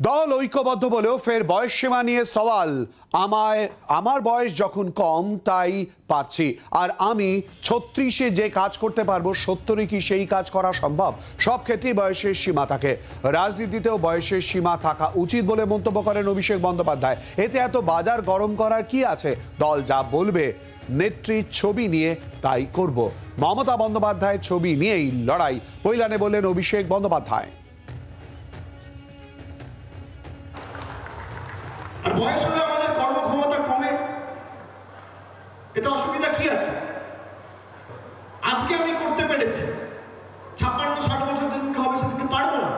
দল ঐক্যবদ্ধ বলেও ফের বয়স সীমা নিয়ে সওয়াল। আমার বয়স যখন কম তাই পারছি, আর আমি 36-এ যে কাজ করতে পারবো 70-এ কি সেই কাজ করা সম্ভব? সব ক্ষেত্রেই বয়সের সীমা থাকে, রাজনীতিতেও বয়সের সীমা থাকা উচিত বলে মন্তব্য করেন অভিষেক বন্দ্যোপাধ্যায়। এতে এত বাজার গরম করার কি আছে? দল যা বলবে নেত্রীর ছবি নিয়ে তাই করব। মমতা বন্দ্যোপাধ্যায়ের ছবি নিয়েই লড়াই, পৈলানে বললেন অভিষেক বন্দ্যোপাধ্যায়। বয়স হলে আমাদের কর্মক্ষমতা কমে, এতে অসুবিধা কি আছে? আজকে আমি করতে পেরেছি, 56-60 বছর দিনকে হবে সেদিকে পারবো না।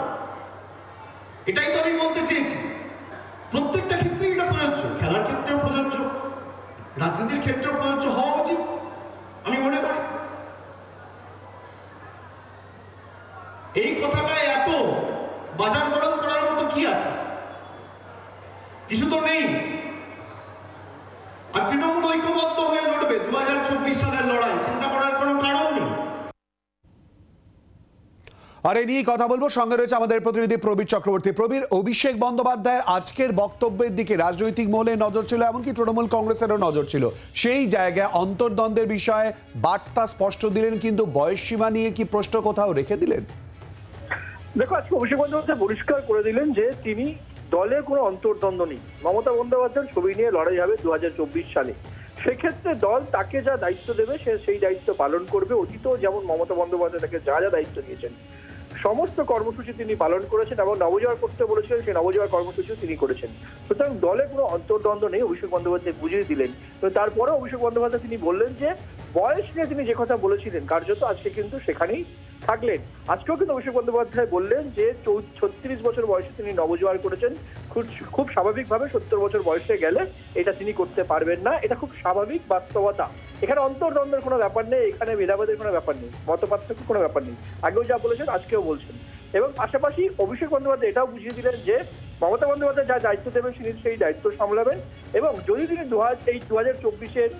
এটাই তো আমি বলতে চেয়েছি। প্রত্যেকটা ক্ষেত্রেই এটা প্রযোজ্য, খেলার ক্ষেত্রেও প্রযোজ্য, রাজনীতির ক্ষেত্রেও প্রযোজ্য হওয়া উচিত আমি মনে করি। এই কথাটায় এত বাজার গরম করার মতো কি আছে? কিছু তো নেই। আর তৃণমূল ঐক্যবদ্ধ হয়ে লড়বে 2024 সালের লড়াই, চিন্তা করার কোনো কারণ নেই। আর এই নিয়ে কথা বলবো, সঙ্গে রয়েছে আমাদের প্রতিনিধি প্রবীর চক্রবর্তী। প্রবীর, অভিষেক বন্দ্যোপাধ্যায়ের আজকের বক্তব্যের দিকে রাজনৈতিক মহলে নজর ছিল, এমনকি তৃণমূল কংগ্রেসেরও নজর ছিল। সেই জায়গায় অন্তর্দ্বন্দ্বের বিষয়ে বার্তা স্পষ্ট দিলেন, কিন্তু বয়স সীমা নিয়ে কি প্রশ্ন কোথাও রেখে দিলেন? দেখো, আজকে অভিষেক বন্দ্যোপাধ্যায় পরিষ্কার করে দিলেন যে তিনি দলে কোনো অন্তর্দ্বন্দ্ব নেই। মমতা বন্দ্যোপাধ্যায়ের ছবি নিয়ে লড়াই হবে 2024 সালে। সেক্ষেত্রে দল তাকে যা দায়িত্ব দেবে সে সেই দায়িত্ব পালন করবে। অতীতেও যেমন মমতা বন্দ্যোপাধ্যায় তাকে যা যা দায়িত্ব দিয়েছেন সমস্ত কর্মসূচি তিনি পালন করেছেন, এবং নবজোয়ার করতে বলেছিলেন সেই নবজোয়ার কর্মসূচিও তিনি করেছেন। সুতরাং দলে কোনো অন্তর্দ্বন্দ্ব নেই, অভিষেক বন্দ্যোপাধ্যায় বুঝিয়ে দিলেন। তো তারপরে অভিষেক বন্দ্যোপাধ্যায় তিনি বললেন যে বয়স নিয়ে তিনি যে কথা বলেছিলেন কার্যত আজকে কিন্তু সেখানেই থাকলেন। আজকেও কিন্তু অভিষেক বন্দ্যোপাধ্যায় বললেন যে 36 বছর বয়সে তিনি নবজোয়ার করেছেন। খুব স্বাভাবিকভাবে 70 বছর বয়সে গেলে এটা তিনি করতে পারবেন না, এটা খুব স্বাভাবিক বাস্তবতা। এখানে অন্তর্দ্বন্দ্বের কোনো ব্যাপার নেই, এখানে ভেদাভেদের কোনো ব্যাপার নেই, মতপার্থক্যের কোনো ব্যাপার নেই। আগেও যা বলেছেন আজকেও বলছেন। এবং পাশাপাশি অভিষেক বন্দ্যোপাধ্যায় এটাও বুঝিয়ে দিলেন যে মমতা বন্দ্যোপাধ্যায় যা দায়িত্ব দেবেন তিনি সেই দায়িত্ব সামলাবেন, এবং যদি তিনি 2024-এর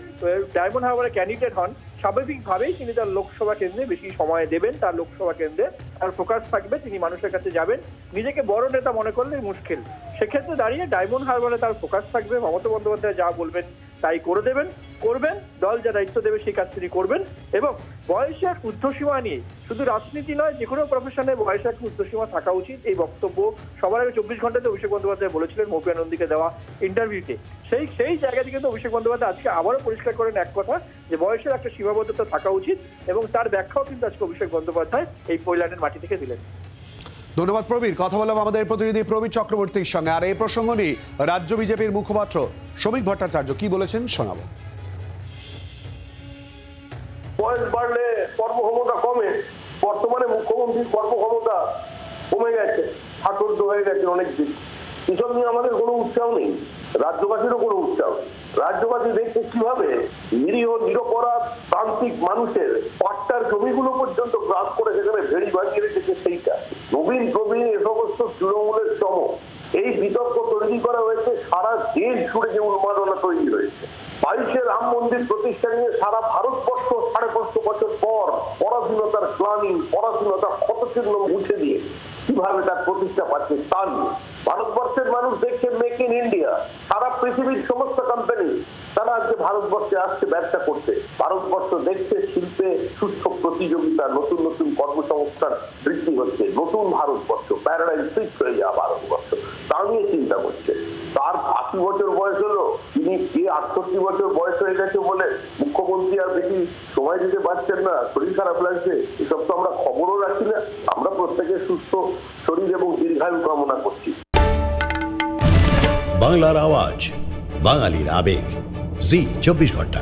ডায়মন্ড হারবারে ক্যান্ডিডেট হন, স্বাভাবিকভাবেই তিনি তার লোকসভা কেন্দ্রে বেশি সময় দেবেন। তার লোকসভা কেন্দ্রে তার ফোকাস থাকবে, তিনি মানুষের কাছে যাবেন। নিজেকে বড় নেতা মনে করলেই মুশকিল। সেক্ষেত্রে দাঁড়িয়ে ডায়মন্ড হারবারে তার ফোকাস থাকবে। মমতা বন্দ্যোপাধ্যায় যা বলবেন তাই করবেন। দল যা দায়িত্ব দেবে সেই কাজ তিনি করবেন। এবং বয়সের ঊর্ধ্বসীমা নিয়ে শুধু রাজনীতি নয়, যে কোনো প্রফেশনে বয়সের একটা ঊর্ধ্বসীমা থাকা উচিত। এই বক্তব্য সবার আগে 24 ঘন্টাতে অভিষেক বন্দ্যোপাধ্যায় বলেছিলেন মৌপিয়া নন্দীকে দেওয়া ইন্টারভিউতে। সেই জায়গা থেকে কিন্তু অভিষেক বন্দ্যোপাধ্যায় আজকে আবারও পরিষ্কার করেন এক কথা, যে বয়সের একটা সীমাবদ্ধতা থাকা উচিত, এবং তার ব্যাখ্যাও কিন্তু আজকে অভিষেক বন্দ্যোপাধ্যায় এই পৈলানের মাটি থেকে দিলেন। ধন্যবাদ প্রবীর। কথা বললাম আমাদের প্রতিনিধি প্রবীর চক্রবর্তীর সঙ্গে। আর এই প্রসঙ্গ নিয়ে রাজ্য বিজেপির মুখপাত্র শ্রমিক ভট্টাচার্য কি বলেছেন শোনাবো। বয়স বাড়লে কর্মক্ষমতা কমে। বর্তমানে মুখ্যমন্ত্রীর কর্মক্ষমতা কমে গেছে, ঠাকুর হয়ে গেছে অনেক দিন। এসব নিয়ে আমাদের কোনো উৎসাহ নেই, রাজ্যবাসীরও কোনো উৎসাহ। রাজ্যবাসী দেখছে কিভাবে নিরীহ নিরপরাধ প্রান্তিক মানুষের পাট্টার জমিগুলো পর্যন্ত গ্রাস করে সেখানে ভেড়ি বাঁধিয়ে রেখেছে। সেইটা নবীন প্রবীণ এ সমস্ত তৃণমূলের চমক। এই বিতর্ক তৈরি করা হয়েছে, সারা দেশ জুড়ে যে উন্মাদনা তৈরি হয়েছে। 22-এ রাম মন্দির প্রতিষ্ঠা নিয়ে সারা ভারতবর্ষ 550 বছর পর পরাধীনতার গ্লানি, পরাধীনতার ক্ষতচিহ্ন মুছে দিয়ে কিভাবে তার প্রতিষ্ঠা পাচ্ছে তা নিয়ে ভারতবর্ষের মানুষ দেখছে মেক ইন ইন্ডিয়া। সারা পৃথিবীর সমস্ত কোম্পানি তারা আজকে ভারতবর্ষে আসছে ব্যবসা করতে। ভারতবর্ষ দেখছে শিল্পে সুস্থ প্রতিযোগিতা, নতুন নতুন কর্মসংস্থান বৃদ্ধি হচ্ছে। নতুন ভারতবর্ষ, প্যারাডাইম শিফট হয়ে যাওয়া ভারতবর্ষ, তা নিয়ে চিন্তা করছে। তার 80 বছর বয়স হলো, তিনি 68 বছর বয়স হয়ে গেছে বলে মুখ্যমন্ত্রী আর বেশি সময় দিতে পারছেন না, শরীর খারাপ লাগছে, এসব তো আমরা খবরও রাখি না। আমরা প্রত্যেকের সুস্থ শরীর এবং দীর্ঘায়ু কামনা করছি। বাংলার আওয়াজ, বাঙালির আবেগ, জি 24 ঘন্টা।